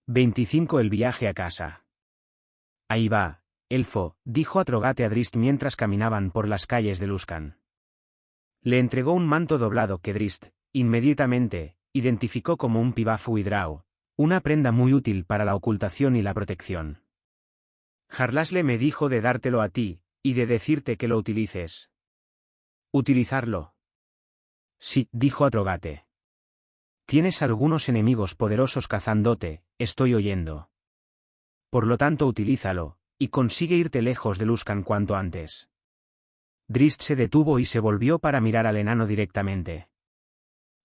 25 El viaje a casa. Ahí va, elfo, dijo Atrogate a Drist mientras caminaban por las calles de Luskan. Le entregó un manto doblado que Drist, inmediatamente, identificó como un pibafu hidrao, una prenda muy útil para la ocultación y la protección. Jarlasle me dijo de dártelo a ti, y de decirte que lo utilices. ¿Utilizarlo? Sí, dijo Atrogate. Tienes algunos enemigos poderosos cazándote, estoy oyendo. Por lo tanto utilízalo, y consigue irte lejos de Luskan cuanto antes. Drist se detuvo y se volvió para mirar al enano directamente.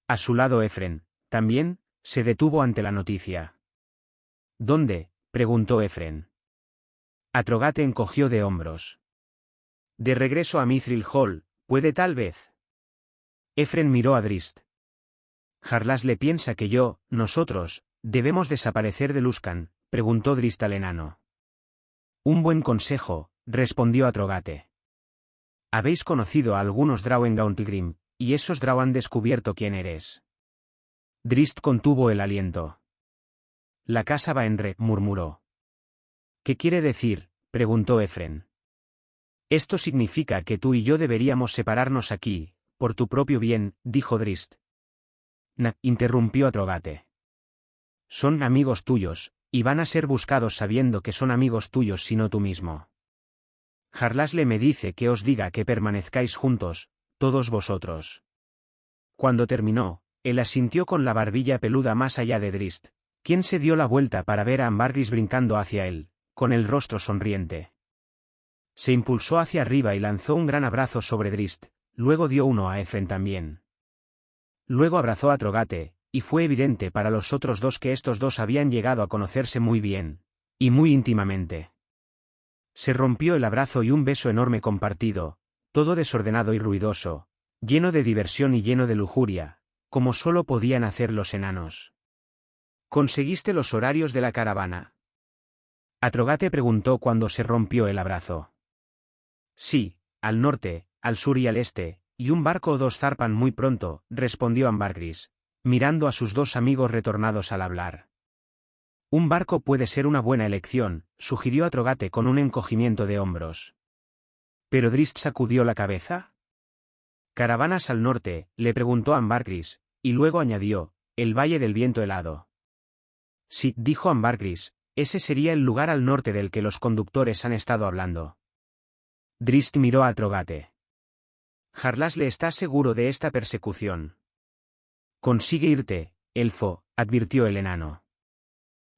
A su lado Efren, también, se detuvo ante la noticia. ¿Dónde?, preguntó Efren. Atrogate encogió de hombros. De regreso a Mithril Hall, ¿puede tal vez? Efren miró a Drist. Jarlasle piensa que nosotros, debemos desaparecer de Luskan, preguntó Drist al enano. Un buen consejo, respondió Atrogate. Habéis conocido a algunos Drow en Gauntlegrim, y esos Drow han descubierto quién eres. Drist contuvo el aliento. La casa va en murmuró. ¿Qué quiere decir?, preguntó Efren. Esto significa que tú y yo deberíamos separarnos aquí, por tu propio bien, dijo Drist. Interrumpió Atrogate. Son amigos tuyos, y van a ser buscados sabiendo que son amigos tuyos sino tú mismo. Jarlasle me dice que os diga que permanezcáis juntos, todos vosotros. Cuando terminó, él asintió con la barbilla peluda más allá de Drist, quien se dio la vuelta para ver a Ambergris brincando hacia él, con el rostro sonriente. Se impulsó hacia arriba y lanzó un gran abrazo sobre Drist, luego dio uno a Efren también. Luego abrazó a Atrogate, y fue evidente para los otros dos que estos dos habían llegado a conocerse muy bien, y muy íntimamente. Se rompió el abrazo y un beso enorme compartido, todo desordenado y ruidoso, lleno de diversión y lleno de lujuria, como solo podían hacer los enanos. ¿Conseguiste los horarios de la caravana?, Atrogate preguntó cuando se rompió el abrazo. Sí, al norte, al sur y al este, y un barco o dos zarpan muy pronto, respondió Ambergris, mirando a sus dos amigos retornados al hablar. Un barco puede ser una buena elección, sugirió Atrogate con un encogimiento de hombros. ¿Pero Drist sacudió la cabeza? ¿Caravanas al norte?, le preguntó Ambergris, y luego añadió, el Valle del Viento Helado. Sí, dijo Ambergris, ese sería el lugar al norte del que los conductores han estado hablando. Drist miró a Atrogate. Jarlasle está seguro de esta persecución. Consigue irte, elfo, advirtió el enano.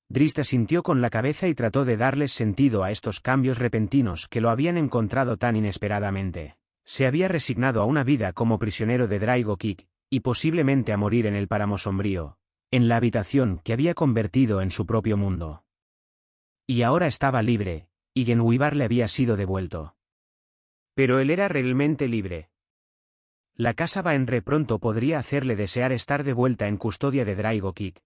Drist asintió con la cabeza y trató de darles sentido a estos cambios repentinos que lo habían encontrado tan inesperadamente. Se había resignado a una vida como prisionero de Draigo Kik, y posiblemente a morir en el páramo sombrío, en la habitación que había convertido en su propio mundo. Y ahora estaba libre, y Genwibar le había sido devuelto. Pero él era realmente libre. La casa Baenre pronto podría hacerle desear estar de vuelta en custodia de Draigo Kik.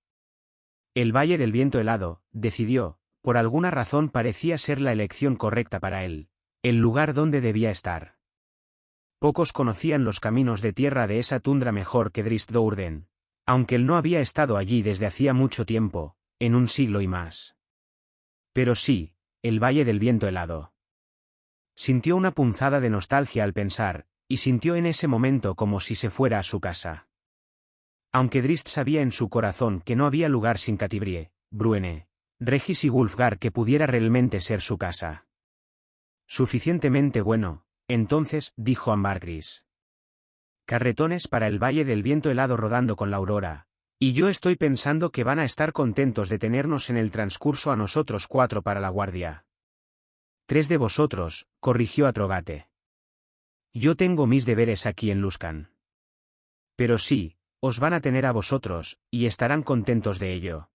El Valle del Viento Helado, decidió, por alguna razón parecía ser la elección correcta para él, el lugar donde debía estar. Pocos conocían los caminos de tierra de esa tundra mejor que Drist Do'Urden, aunque él no había estado allí desde hacía mucho tiempo, en un siglo y más. Pero sí, el Valle del Viento Helado. Sintió una punzada de nostalgia al pensar, y sintió en ese momento como si se fuera a su casa. Aunque Drist sabía en su corazón que no había lugar sin Catibrie, Bruene, Regis y Wulfgar que pudiera realmente ser su casa. Suficientemente bueno, entonces, dijo Ambergris. Carretones para el Valle del Viento Helado rodando con la aurora, y yo estoy pensando que van a estar contentos de tenernos en el transcurso a nosotros 4 para la guardia. 3 de vosotros, corrigió Atrogate. Yo tengo mis deberes aquí en Luskan. Pero sí, os van a tener a vosotros, y estarán contentos de ello.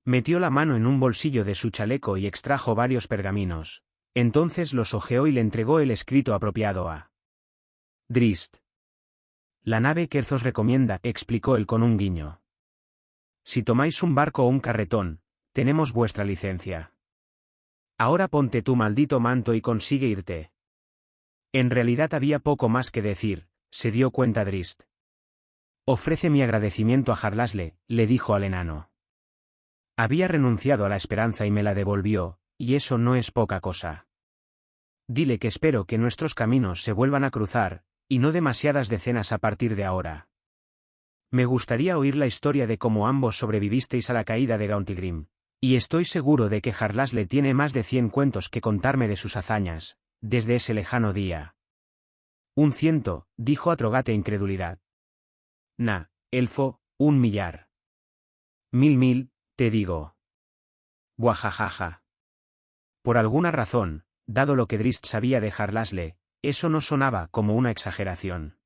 Metió la mano en un bolsillo de su chaleco y extrajo varios pergaminos, entonces los hojeó y le entregó el escrito apropiado a Drist. La nave que os recomienda, explicó él con un guiño. Si tomáis un barco o un carretón, tenemos vuestra licencia. Ahora ponte tu maldito manto y consigue irte. En realidad había poco más que decir, se dio cuenta Drist. Ofrece mi agradecimiento a Jarlasle, le dijo al enano. Había renunciado a la esperanza y me la devolvió, y eso no es poca cosa. Dile que espero que nuestros caminos se vuelvan a cruzar, y no demasiadas decenas a partir de ahora. Me gustaría oír la historia de cómo ambos sobrevivisteis a la caída de Gauntlegrim, y estoy seguro de que Jarlasle tiene más de 100 cuentos que contarme de sus hazañas, desde ese lejano día. 100, dijo Atrogate incredulidad. Na, elfo, 1 millar. 1000, te digo. Guajajaja. Por alguna razón, dado lo que Drizzt sabía de Jarlasle, eso no sonaba como una exageración.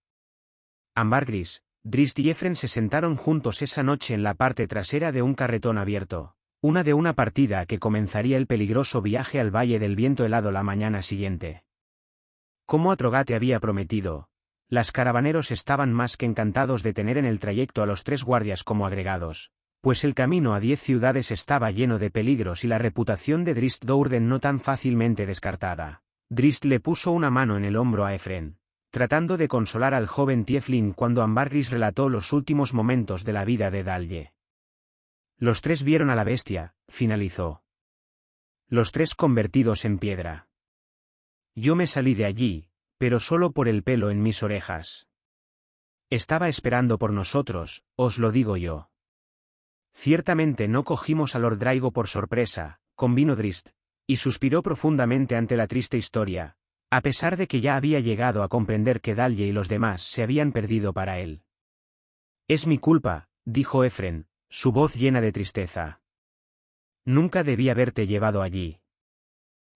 Ambargris, Drizzt y Efren se sentaron juntos esa noche en la parte trasera de un carretón abierto, de una partida que comenzaría el peligroso viaje al Valle del Viento Helado la mañana siguiente. Como Atrogate había prometido, las caravaneros estaban más que encantados de tener en el trayecto a los 3 guardias como agregados, pues el camino a 10 ciudades estaba lleno de peligros y la reputación de Drizzt Do'Urden no tan fácilmente descartada. Drizzt le puso una mano en el hombro a Efren, tratando de consolar al joven tiefling cuando Ambargris relató los últimos momentos de la vida de Dalye. Los 3 vieron a la bestia, finalizó. Los 3 convertidos en piedra. Yo me salí de allí, pero solo por el pelo en mis orejas. Estaba esperando por nosotros, os lo digo yo. Ciertamente no cogimos a Lord Draigo por sorpresa, convino Drizzt, y suspiró profundamente ante la triste historia, a pesar de que ya había llegado a comprender que Dalye y los demás se habían perdido para él. Es mi culpa, dijo Efren, su voz llena de tristeza. Nunca debí haberte llevado allí.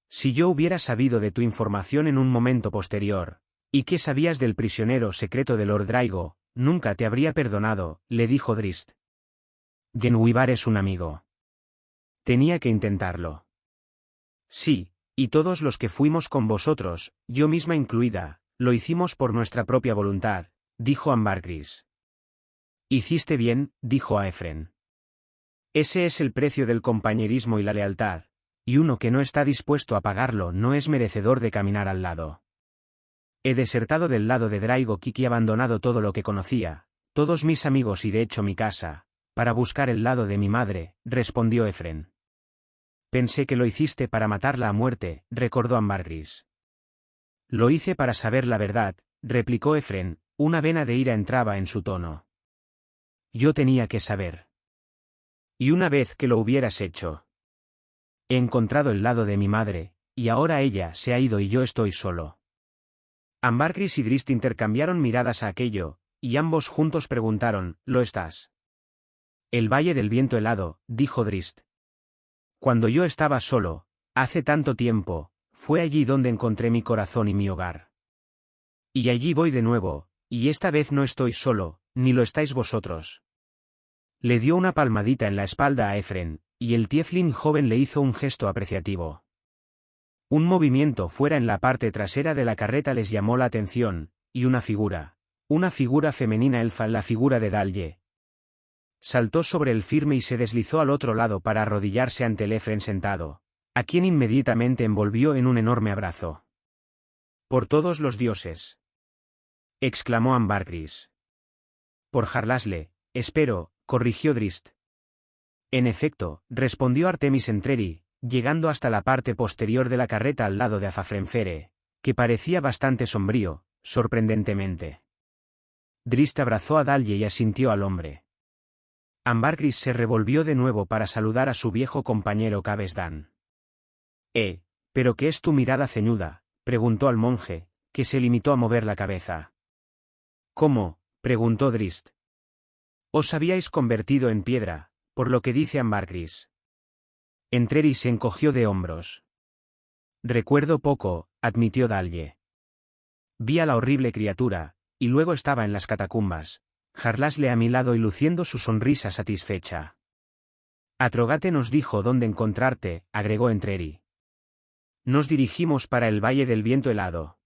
Si yo hubiera sabido de tu información en un momento posterior, y que sabías del prisionero secreto de Lord Draigo, nunca te habría perdonado, le dijo Drizzt. Genwibar es un amigo. Tenía que intentarlo. Sí, y todos los que fuimos con vosotros, yo misma incluida, lo hicimos por nuestra propia voluntad, dijo Ambargris. Hiciste bien, dijo a Efren. Ese es el precio del compañerismo y la lealtad, y uno que no está dispuesto a pagarlo no es merecedor de caminar al lado. He desertado del lado de Draigo y abandonado todo lo que conocía, todos mis amigos y de hecho mi casa, para buscar el lado de mi madre, respondió Efren. Pensé que lo hiciste para matarla a muerte, recordó Ambargris. Lo hice para saber la verdad, replicó Efren, una vena de ira entraba en su tono. Yo tenía que saber. Y una vez que lo hubieras hecho. He encontrado el lado de mi madre, y ahora ella se ha ido y yo estoy solo. Ambargris y Drizzt intercambiaron miradas a aquello, y ambos juntos preguntaron, ¿lo estás? El Valle del Viento Helado, dijo Drizzt. Cuando yo estaba solo, hace tanto tiempo, fue allí donde encontré mi corazón y mi hogar. Y allí voy de nuevo, y esta vez no estoy solo, ni lo estáis vosotros. Le dio una palmadita en la espalda a Efren, y el tiefling joven le hizo un gesto apreciativo. Un movimiento fuera en la parte trasera de la carreta les llamó la atención, y una figura femenina elfa, la figura de Dalye. Saltó sobre el firme y se deslizó al otro lado para arrodillarse ante el Efren sentado, a quien inmediatamente envolvió en un enorme abrazo. Por todos los dioses, exclamó Ambargris. Por Jarlasle, espero, corrigió Drizzt. En efecto, respondió Artemis Entreri, llegando hasta la parte posterior de la carreta al lado de Afafrenfere, que parecía bastante sombrío, sorprendentemente. Drizzt abrazó a Dalye y asintió al hombre. Ambargris se revolvió de nuevo para saludar a su viejo compañero Cabesdan. ¿Pero qué es tu mirada ceñuda?, preguntó al monje, que se limitó a mover la cabeza. ¿Cómo?, preguntó Drizzt. Os habíais convertido en piedra, por lo que dice Ambargris. Entreri se encogió de hombros. Recuerdo poco, admitió Dalye. Vi a la horrible criatura, y luego estaba en las catacumbas, Jarlasle a mi lado y luciendo su sonrisa satisfecha. Atrogate nos dijo dónde encontrarte, agregó Entreri. Nos dirigimos para el Valle del Viento Helado.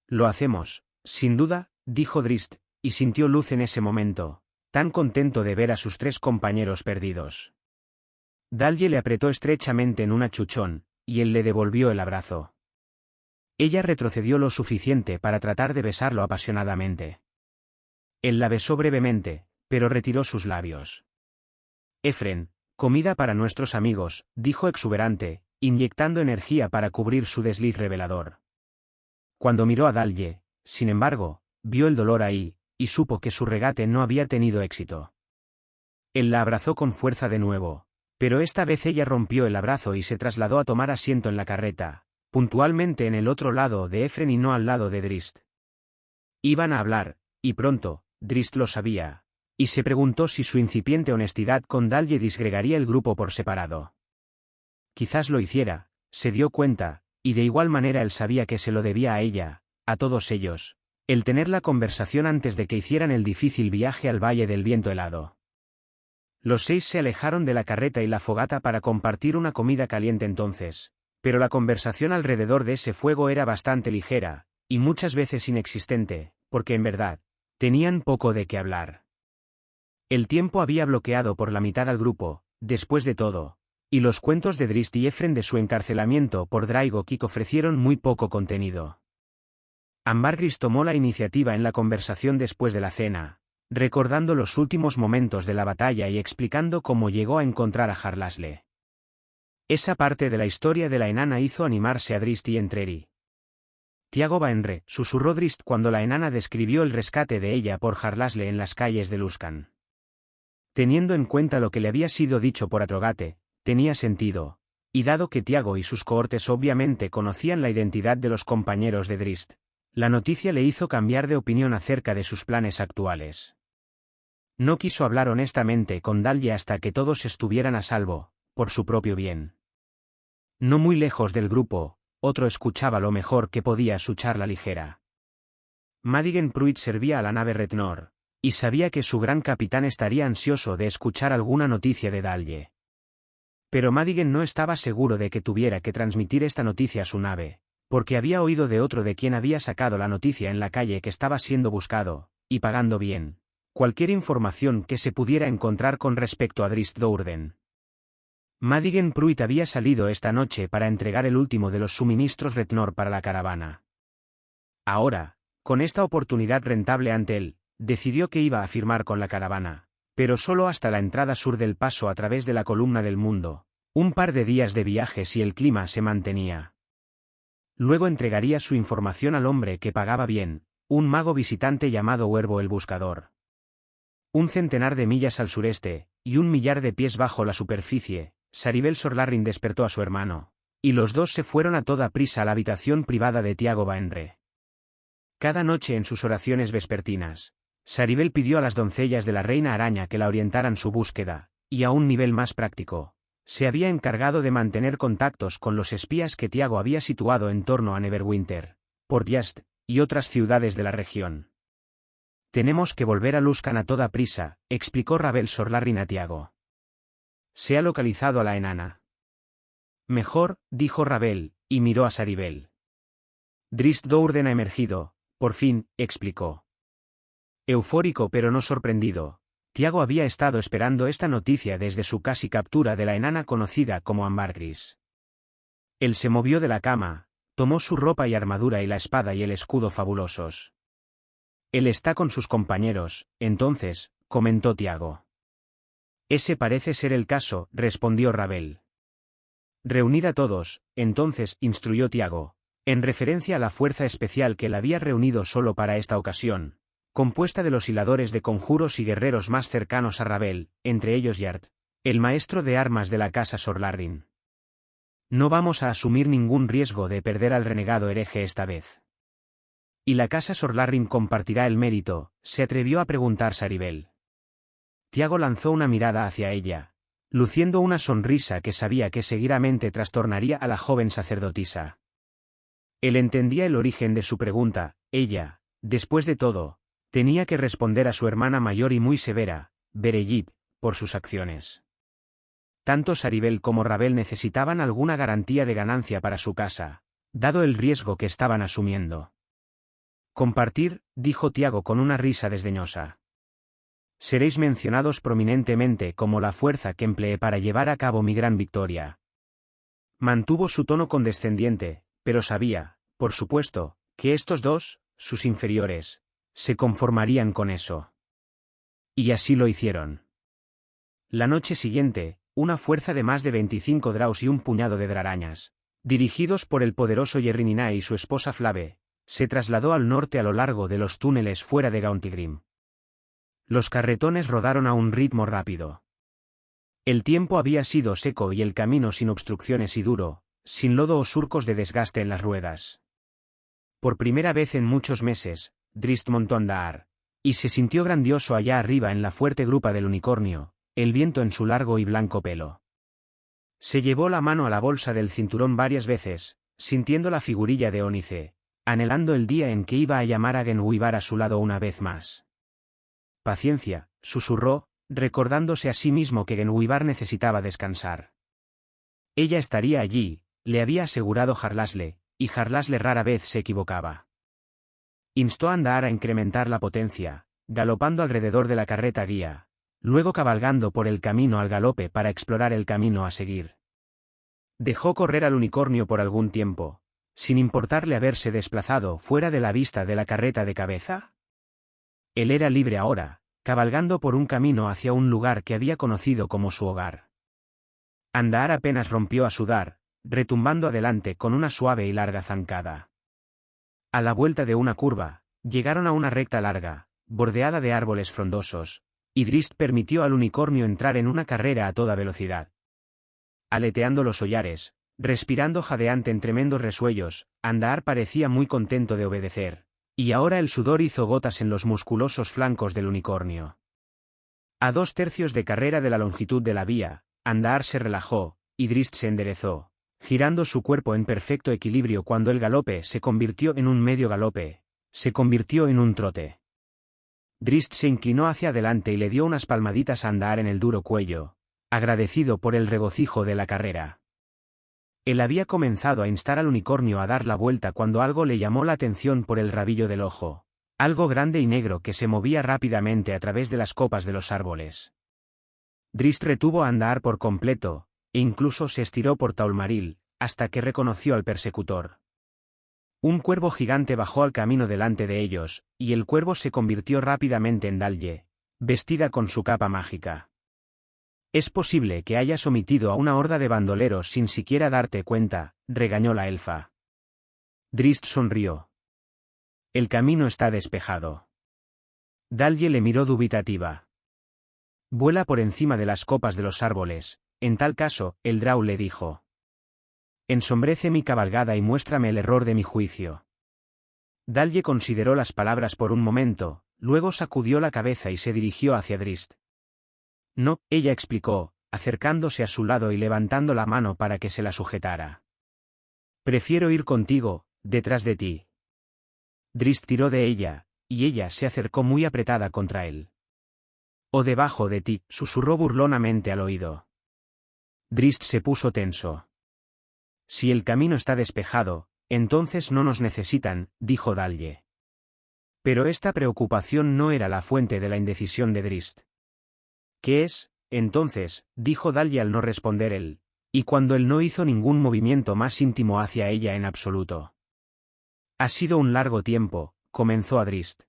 Lo hacemos, sin duda, dijo Drizzt, y sintió luz en ese momento, tan contento de ver a sus 3 compañeros perdidos. Dalye le apretó estrechamente en un achuchón, y él le devolvió el abrazo. Ella retrocedió lo suficiente para tratar de besarlo apasionadamente. Él la besó brevemente, pero retiró sus labios. Efren, Comida para nuestros amigos, dijo exuberante, inyectando energía para cubrir su desliz revelador. Cuando miró a Dalje, sin embargo, vio el dolor ahí, y supo que su regate no había tenido éxito. Él la abrazó con fuerza de nuevo, pero esta vez ella rompió el abrazo y se trasladó a tomar asiento en la carreta, puntualmente en el otro lado de Efren y no al lado de Drizzt. Iban a hablar, y pronto, Drizzt lo sabía, y se preguntó si su incipiente honestidad con Dalje disgregaría el grupo por separado. Quizás lo hiciera, se dio cuenta, y de igual manera él sabía que se lo debía a ella, a todos ellos, el tener la conversación antes de que hicieran el difícil viaje al Valle del Viento Helado. Los 6 se alejaron de la carreta y la fogata para compartir una comida caliente entonces, pero la conversación alrededor de ese fuego era bastante ligera, y muchas veces inexistente, porque en verdad, tenían poco de qué hablar. El tiempo había bloqueado por la mitad al grupo, después de todo, y los cuentos de Drizzt y Efren de su encarcelamiento por Draigokik ofrecieron muy poco contenido. Ambargris tomó la iniciativa en la conversación después de la cena, recordando los últimos momentos de la batalla y explicando cómo llegó a encontrar a Jarlasle. Esa parte de la historia de la enana hizo animarse a Drizzt y Entreri. Tiago Baenre, susurró Drizzt cuando la enana describió el rescate de ella por Jarlasle en las calles de Luskan. Teniendo en cuenta lo que le había sido dicho por Atrogate, tenía sentido, y dado que Tiago y sus cohortes obviamente conocían la identidad de los compañeros de Drizzt, la noticia le hizo cambiar de opinión acerca de sus planes actuales. No quiso hablar honestamente con Dalje hasta que todos estuvieran a salvo, por su propio bien. No muy lejos del grupo, otro escuchaba lo mejor que podía su charla ligera. Madigan Pruitt servía a la nave Retnor, y sabía que su gran capitán estaría ansioso de escuchar alguna noticia de Dalje. Pero Madigan no estaba seguro de que tuviera que transmitir esta noticia a su nave, porque había oído de otro de quien había sacado la noticia en la calle que estaba siendo buscado, y pagando bien, cualquier información que se pudiera encontrar con respecto a Drizzt Do'Urden. Madigan Pruitt había salido esta noche para entregar el último de los suministros Retnor para la caravana. Ahora, con esta oportunidad rentable ante él, decidió que iba a firmar con la caravana, pero solo hasta la entrada sur del paso a través de la Columna del Mundo, un par de días de viaje si el clima se mantenía. Luego entregaría su información al hombre que pagaba bien, un mago visitante llamado Huervo el Buscador. 100 de millas al sureste, y 1 millar de pies bajo la superficie, Saribel Sorlarrin despertó a su hermano, y los dos se fueron a toda prisa a la habitación privada de Tiago Baenre. Cada noche en sus oraciones vespertinas, Saribel pidió a las doncellas de la Reina Araña que la orientaran su búsqueda, y a un nivel más práctico, se había encargado de mantener contactos con los espías que Tiago había situado en torno a Neverwinter, Port Yast, y otras ciudades de la región. Tenemos que volver a Luskan a toda prisa, explicó Rabel Sorlarrin a Tiago. Se ha localizado a la enana. Mejor, dijo Rabel, y miró a Saribel. Drizzt Do'Urden ha emergido, por fin, explicó. Eufórico pero no sorprendido, Tiago había estado esperando esta noticia desde su casi captura de la enana conocida como Ambargris. Él se movió de la cama, tomó su ropa y armadura y la espada y el escudo fabulosos. Él está con sus compañeros, entonces, comentó Tiago. Ese parece ser el caso, respondió Rabel. Reunid a todos, entonces, instruyó Tiago, en referencia a la fuerza especial que él había reunido solo para esta ocasión, compuesta de los hiladores de conjuros y guerreros más cercanos a Rabel, entre ellos Yard, el maestro de armas de la casa Sorlarrin. No vamos a asumir ningún riesgo de perder al renegado hereje esta vez. ¿Y la casa Sorlarrin compartirá el mérito?, se atrevió a preguntar Saribel. Tiago lanzó una mirada hacia ella, luciendo una sonrisa que sabía que seguidamente trastornaría a la joven sacerdotisa. Él entendía el origen de su pregunta, ella, después de todo, tenía que responder a su hermana mayor y muy severa, Berejit, por sus acciones. Tanto Saribel como Rabel necesitaban alguna garantía de ganancia para su casa, dado el riesgo que estaban asumiendo. Compartir, dijo Tiago con una risa desdeñosa. Seréis mencionados prominentemente como la fuerza que empleé para llevar a cabo mi gran victoria. Mantuvo su tono condescendiente, pero sabía, por supuesto, que estos dos, sus inferiores, se conformarían con eso. Y así lo hicieron. La noche siguiente, una fuerza de más de 25 draus y un puñado de drarañas, dirigidos por el poderoso Yerrinina y su esposa Flave, se trasladó al norte a lo largo de los túneles fuera de Gauntigrim. Los carretones rodaron a un ritmo rápido. El tiempo había sido seco y el camino sin obstrucciones y duro, sin lodo o surcos de desgaste en las ruedas. Por primera vez en muchos meses, Drizzt montó a andar, y se sintió grandioso allá arriba en la fuerte grupa del unicornio, el viento en su largo y blanco pelo. Se llevó la mano a la bolsa del cinturón varias veces, sintiendo la figurilla de ónice, anhelando el día en que iba a llamar a Genwibar a su lado una vez más. Paciencia, susurró, recordándose a sí mismo que Genwibar necesitaba descansar. Ella estaría allí, le había asegurado Jarlasle, y Jarlasle rara vez se equivocaba. Instó a Andar a incrementar la potencia, galopando alrededor de la carreta guía, luego cabalgando por el camino al galope para explorar el camino a seguir. Dejó correr al unicornio por algún tiempo, sin importarle haberse desplazado fuera de la vista de la carreta de cabeza. Él era libre ahora, cabalgando por un camino hacia un lugar que había conocido como su hogar. Andar apenas rompió a sudar, retumbando adelante con una suave y larga zancada. A la vuelta de una curva, llegaron a una recta larga, bordeada de árboles frondosos, y Drizzt permitió al unicornio entrar en una carrera a toda velocidad. Aleteando los hollares, respirando jadeante en tremendos resuellos, Andar parecía muy contento de obedecer, y ahora el sudor hizo gotas en los musculosos flancos del unicornio. A 2/3 de carrera de la longitud de la vía, Andar se relajó, y Drizzt se enderezó, girando su cuerpo en perfecto equilibrio cuando el galope se convirtió en un medio galope, se convirtió en un trote. Drizzt se inclinó hacia adelante y le dio unas palmaditas a Andar en el duro cuello, agradecido por el regocijo de la carrera. Él había comenzado a instar al unicornio a dar la vuelta cuando algo le llamó la atención por el rabillo del ojo, algo grande y negro que se movía rápidamente a través de las copas de los árboles. Drizzt retuvo a Andar por completo, e incluso se estiró por Taulmaril, hasta que reconoció al persecutor. Un cuervo gigante bajó al camino delante de ellos, y el cuervo se convirtió rápidamente en Dalye, vestida con su capa mágica. «Es posible que hayas omitido a una horda de bandoleros sin siquiera darte cuenta», regañó la elfa. Drizzt sonrió. «El camino está despejado». Dalye le miró dubitativa. «Vuela por encima de las copas de los árboles, en tal caso», el Drau le dijo. «Ensombrece mi cabalgada y muéstrame el error de mi juicio». Dalye consideró las palabras por un momento, luego sacudió la cabeza y se dirigió hacia Drizzt. «No», ella explicó, acercándose a su lado y levantando la mano para que se la sujetara. «Prefiero ir contigo, detrás de ti». Drizzt tiró de ella, y ella se acercó muy apretada contra él. «O debajo de ti», susurró burlonamente al oído. Drizzt se puso tenso. «Si el camino está despejado, entonces no nos necesitan», dijo Dalye. Pero esta preocupación no era la fuente de la indecisión de Drizzt. «¿Qué es, entonces?», dijo Dalye al no responder él, y cuando él no hizo ningún movimiento más íntimo hacia ella en absoluto. «Ha sido un largo tiempo», comenzó Drizzt.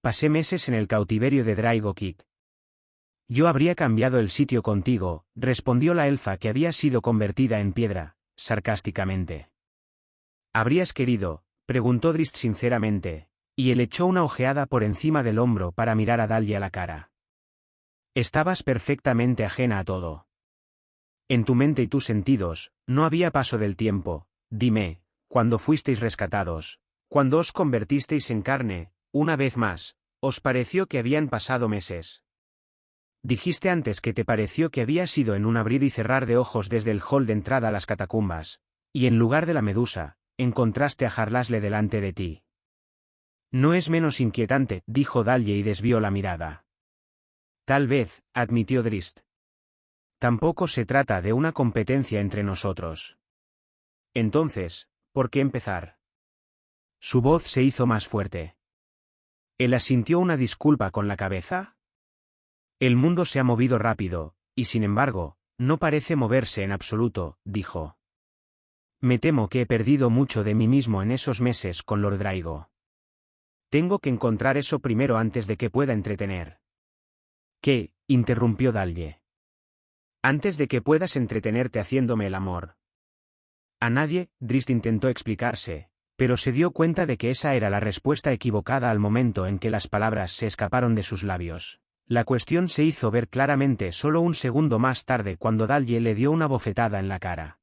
«Pasé meses en el cautiverio de Draigokik». «Yo habría cambiado el sitio contigo», respondió la elfa que había sido convertida en piedra, sarcásticamente. «¿Habrías querido?», preguntó Drizzt sinceramente, y él echó una ojeada por encima del hombro para mirar a Dalye a la cara. «Estabas perfectamente ajena a todo. En tu mente y tus sentidos, no había paso del tiempo. Dime, cuando fuisteis rescatados, cuando os convertisteis en carne, una vez más, ¿os pareció que habían pasado meses? Dijiste antes que te pareció que había sido en un abrir y cerrar de ojos desde el hall de entrada a las catacumbas, y en lugar de la medusa, encontraste a Jarlasle delante de ti». «No es menos inquietante», dijo Dalye y desvió la mirada. «Tal vez», admitió Drizzt. «Tampoco se trata de una competencia entre nosotros. Entonces, ¿por qué empezar?». Su voz se hizo más fuerte. Él asintió una disculpa con la cabeza. «El mundo se ha movido rápido, y sin embargo, no parece moverse en absoluto», dijo. «Me temo que he perdido mucho de mí mismo en esos meses con Lord Draigo. Tengo que encontrar eso primero antes de que pueda entretener». «¿Qué?», interrumpió Dalye. Antes de que puedas entretenerte haciéndome el amor. A nadie, Drist intentó explicarse, pero se dio cuenta de que esa era la respuesta equivocada al momento en que las palabras se escaparon de sus labios. La cuestión se hizo ver claramente solo un segundo más tarde cuando Dalje le dio una bofetada en la cara.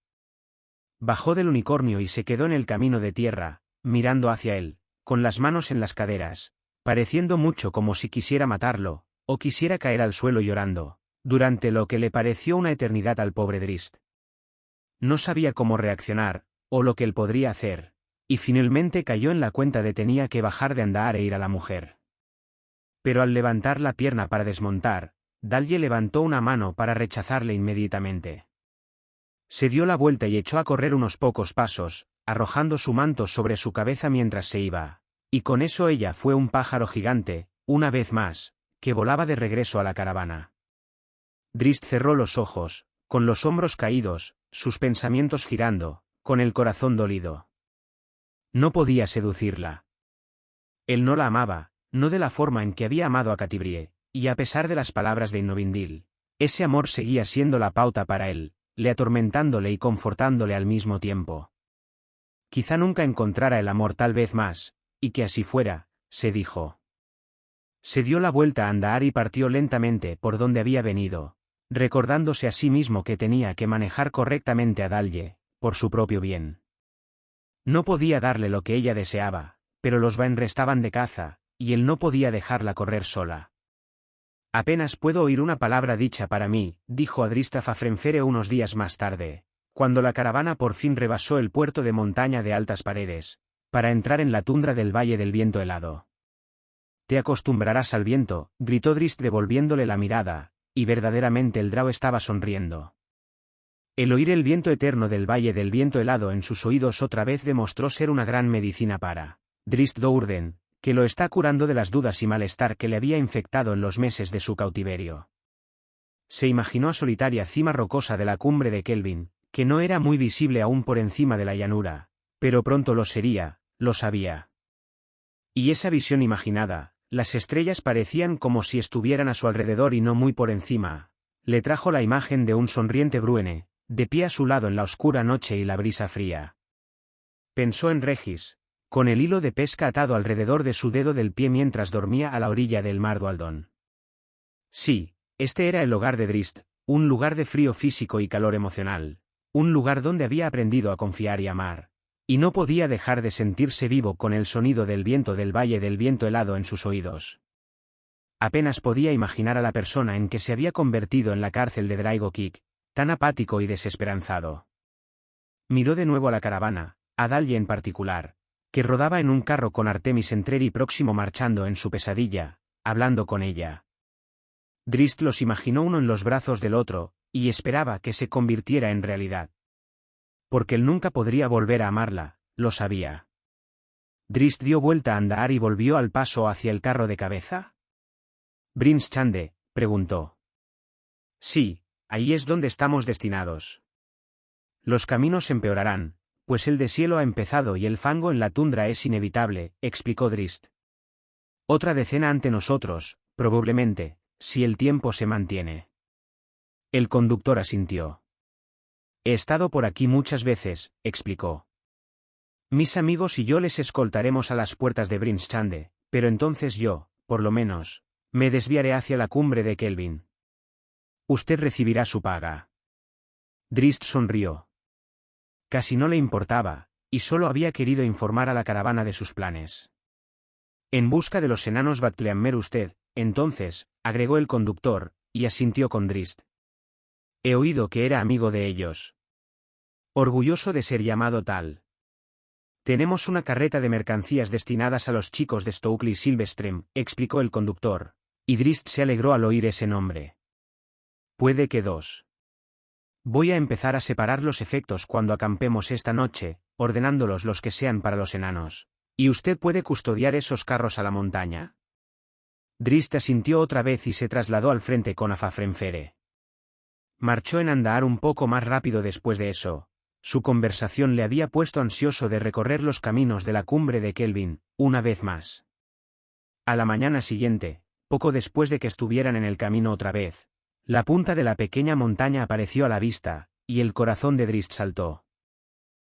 Bajó del unicornio y se quedó en el camino de tierra, mirando hacia él, con las manos en las caderas, pareciendo mucho como si quisiera matarlo, o quisiera caer al suelo llorando, durante lo que le pareció una eternidad al pobre Drist. No sabía cómo reaccionar, o lo que él podría hacer, y finalmente cayó en la cuenta de tenía que bajar de andar e ir a la mujer. Pero al levantar la pierna para desmontar, Dalje levantó una mano para rechazarle inmediatamente. Se dio la vuelta y echó a correr unos pocos pasos, arrojando su manto sobre su cabeza mientras se iba, y con eso ella fue un pájaro gigante, una vez más, que volaba de regreso a la caravana. Drist cerró los ojos, con los hombros caídos, sus pensamientos girando, con el corazón dolido. No podía seducirla. Él no la amaba, no de la forma en que había amado a Catibrie, y a pesar de las palabras de Innovindil, ese amor seguía siendo la pauta para él, le atormentándole y confortándole al mismo tiempo. Quizá nunca encontrara el amor tal vez más, y que así fuera, se dijo. Se dio la vuelta a andar y partió lentamente por donde había venido, recordándose a sí mismo que tenía que manejar correctamente a Dalje, por su propio bien. No podía darle lo que ella deseaba, pero los Vaen estaban de caza, y él no podía dejarla correr sola. Apenas puedo oír una palabra dicha para mí, dijo a Drist a Fafrenfere unos días más tarde, cuando la caravana por fin rebasó el puerto de montaña de altas paredes, para entrar en la tundra del Valle del Viento Helado. Te acostumbrarás al viento, gritó Drist devolviéndole la mirada, y verdaderamente el Drow estaba sonriendo. El oír el viento eterno del Valle del Viento Helado en sus oídos otra vez demostró ser una gran medicina para Drist Do'Urden, que lo está curando de las dudas y malestar que le había infectado en los meses de su cautiverio. Se imaginó a solitaria cima rocosa de la cumbre de Kelvin, que no era muy visible aún por encima de la llanura, pero pronto lo sería, lo sabía. Y esa visión imaginada, las estrellas parecían como si estuvieran a su alrededor y no muy por encima, le trajo la imagen de un sonriente Bruene, de pie a su lado en la oscura noche y la brisa fría. Pensó en Regis, con el hilo de pesca atado alrededor de su dedo del pie mientras dormía a la orilla del mar Dualdón. Sí, este era el hogar de Drist, un lugar de frío físico y calor emocional, un lugar donde había aprendido a confiar y amar, y no podía dejar de sentirse vivo con el sonido del viento del Valle del Viento Helado en sus oídos. Apenas podía imaginar a la persona en que se había convertido en la cárcel de Draigo Kik, tan apático y desesperanzado. Miró de nuevo a la caravana, a Dalje en particular, que rodaba en un carro con Artemis Entreri próximo marchando en su pesadilla, hablando con ella. Drist los imaginó uno en los brazos del otro, y esperaba que se convirtiera en realidad. Porque él nunca podría volver a amarla, lo sabía. Drist dio vuelta a andar y volvió al paso hacia el carro de cabeza. «¿Brinch Chande?», preguntó. «Sí, ahí es donde estamos destinados. Los caminos empeorarán, pues el deshielo ha empezado y el fango en la tundra es inevitable», explicó Drist. «Otra decena ante nosotros, probablemente, si el tiempo se mantiene». El conductor asintió. «He estado por aquí muchas veces», explicó. «Mis amigos y yo les escoltaremos a las puertas de Brinch Chande, pero entonces yo, por lo menos, me desviaré hacia la cumbre de Kelvin. Usted recibirá su paga». Drist sonrió. Casi no le importaba, y solo había querido informar a la caravana de sus planes. «En busca de los enanos Batcleamer usted, entonces», agregó el conductor, y asintió con Drist. «He oído que era amigo de ellos. Orgulloso de ser llamado tal. Tenemos una carreta de mercancías destinadas a los chicos de Stokely Silverstream», explicó el conductor, y Drist se alegró al oír ese nombre. «Puede que dos. Voy a empezar a separar los efectos cuando acampemos esta noche, ordenándolos los que sean para los enanos. ¿Y usted puede custodiar esos carros a la montaña?» Drist asintió otra vez y se trasladó al frente con Fafrenfere. Marchó en andar un poco más rápido después de eso. Su conversación le había puesto ansioso de recorrer los caminos de la cumbre de Kelvin, una vez más. A la mañana siguiente, poco después de que estuvieran en el camino otra vez, La punta de la pequeña montaña apareció a la vista, y el corazón de Drist saltó.